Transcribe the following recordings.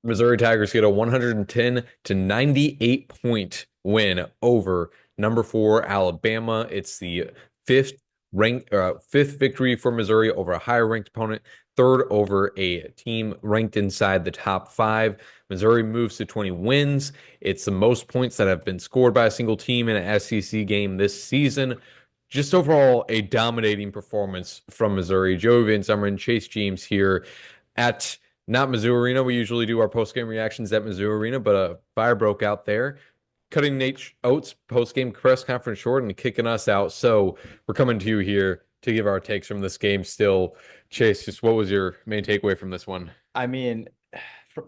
Missouri Tigers get a 110 to 98 point win over number four Alabama. It's the fifth fifth victory for Missouri over a higher ranked opponent, third over a team ranked inside the top five. Missouri moves to 20 wins. It's the most points that have been scored by a single team in an SEC game this season. Just overall, a dominating performance from Missouri. Joey Van Zummeren, Chase James here at not Mizzou Arena. We usually do our post-game reactions at Mizzou Arena, but a fire broke out there, cutting Nate Oates' post-game press conference short and kicking us out. So we're coming to you here to give our takes from this game still. Chase, just what was your main takeaway from this one? I mean,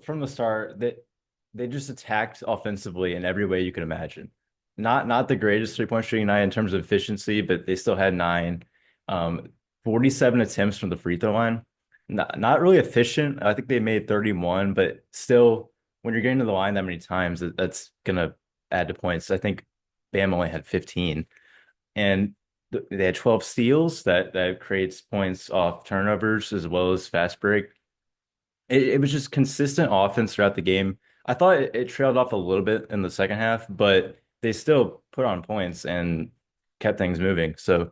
from the start, that they just attacked offensively in every way you could imagine. Not the greatest three-point shooting night in terms of efficiency, but they still had nine. 47 attempts from the free throw line. Not really efficient. I think they made 31, but still, when you're getting to the line that many times, that's gonna add to points. I think Bam only had 15, and they had 12 steals that creates points off turnovers as well as fast break. It was just consistent offense throughout the game. I thought it trailed off a little bit in the second half, but they still put on points and kept things moving. So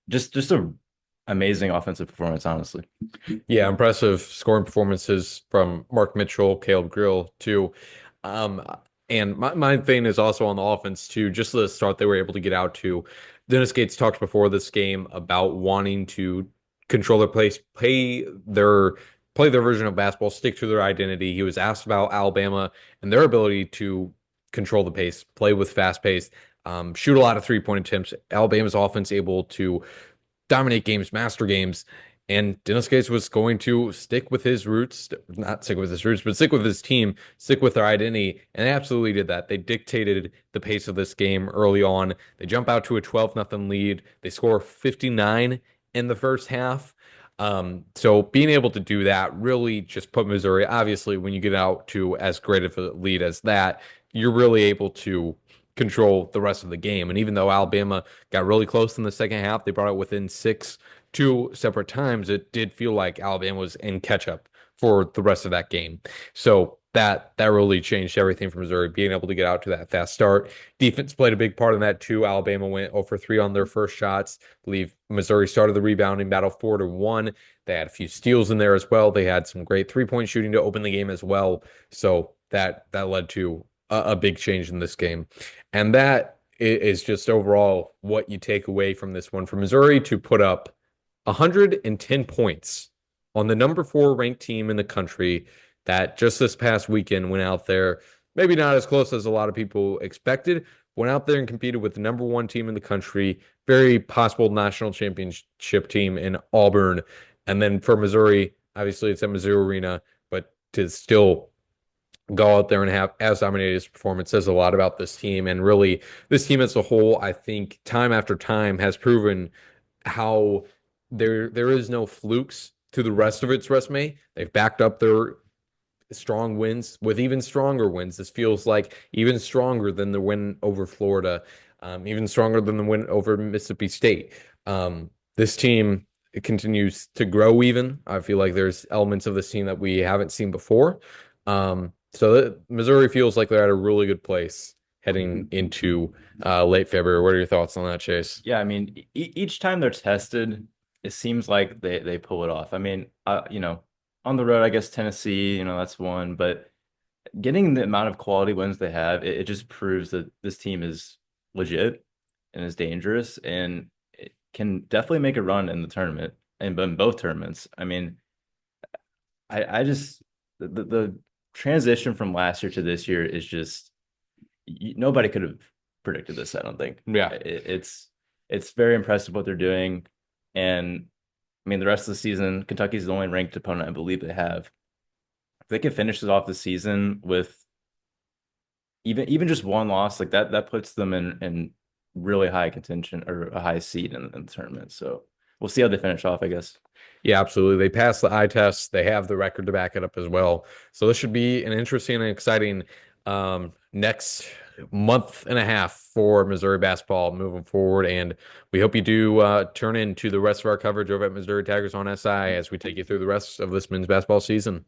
just a amazing offensive performance, honestly. Yeah, impressive scoring performances from Mark Mitchell, Caleb Grill, too. Um, and my thing is also on the offense, too. Just the start they were able to get out to. Dennis Gates talked before this game about wanting to control their place, play their version of basketball, stick to their identity. He was asked about Alabama and their ability to control the pace, play with fast pace, shoot a lot of three-point attempts. Alabama's offense able to dominate games, master games. And Dennis Gates was going to stick with his roots, not stick with his roots, but stick with his team, stick with their identity. And they absolutely did that. They dictated the pace of this game early on. They jump out to a 12-0 lead. They score 59 in the first half. So being able to do that really just put Missouri, obviously, when you get out to as great of a lead as that, you're really able to control the rest of the game. And even though Alabama got really close in the second half, they brought it within six two separate times. It did feel like Alabama was in catch up for the rest of that game. So that really changed everything for Missouri, being able to get out to that fast start. Defense played a big part in that too. Alabama went 0 for 3 on their first shots. I believe Missouri started the rebounding battle 4-1. They had a few steals in there as well. They had some great three-point shooting to open the game as well. So that led to a big change in this game. And that is just overall what you take away from this one for Missouri to put up 110 points on the number four ranked team in the country that just this past weekend went out there, maybe not as close as a lot of people expected, went out there and competed with the number one team in the country, very possible national championship team in Auburn. And then for Missouri, obviously it's at Mizzou Arena, but to still go out there and have as dominated his performance says a lot about this team. And really, this team as a whole, I think time after time has proven how there is no flukes to the rest of its resume. They've backed up their strong wins with even stronger wins. This feels like even stronger than the win over Florida, even stronger than the win over Mississippi State. This team continues to grow even. I feel like there's elements of this team that we haven't seen before. So Missouri feels like they're at a really good place heading into late February. What are your thoughts on that, Chase? Yeah, I mean, each time they're tested, it seems like they pull it off. I mean, on the road, I guess Tennessee, that's one, but getting the amount of quality wins they have, it just proves that this team is legit and is dangerous and it can definitely make a run in the tournament and in both tournaments. I mean, I just the transition from last year to this year is just nobody could have predicted this, I don't think. Yeah. It's very impressive what they're doing. And I mean, the rest of the season, Kentucky's the only ranked opponent I believe they have. If they can finish it off the season with even just one loss, like that puts them in really high contention or a high seed in the tournament. So we'll see how they finish off, I guess. Yeah, absolutely. They passed the eye test. They have the record to back it up as well. So this should be an interesting and exciting next month and a half for Missouri basketball moving forward. And we hope you do turn into the rest of our coverage over at Missouri Tigers on SI as we take you through the rest of this men's basketball season.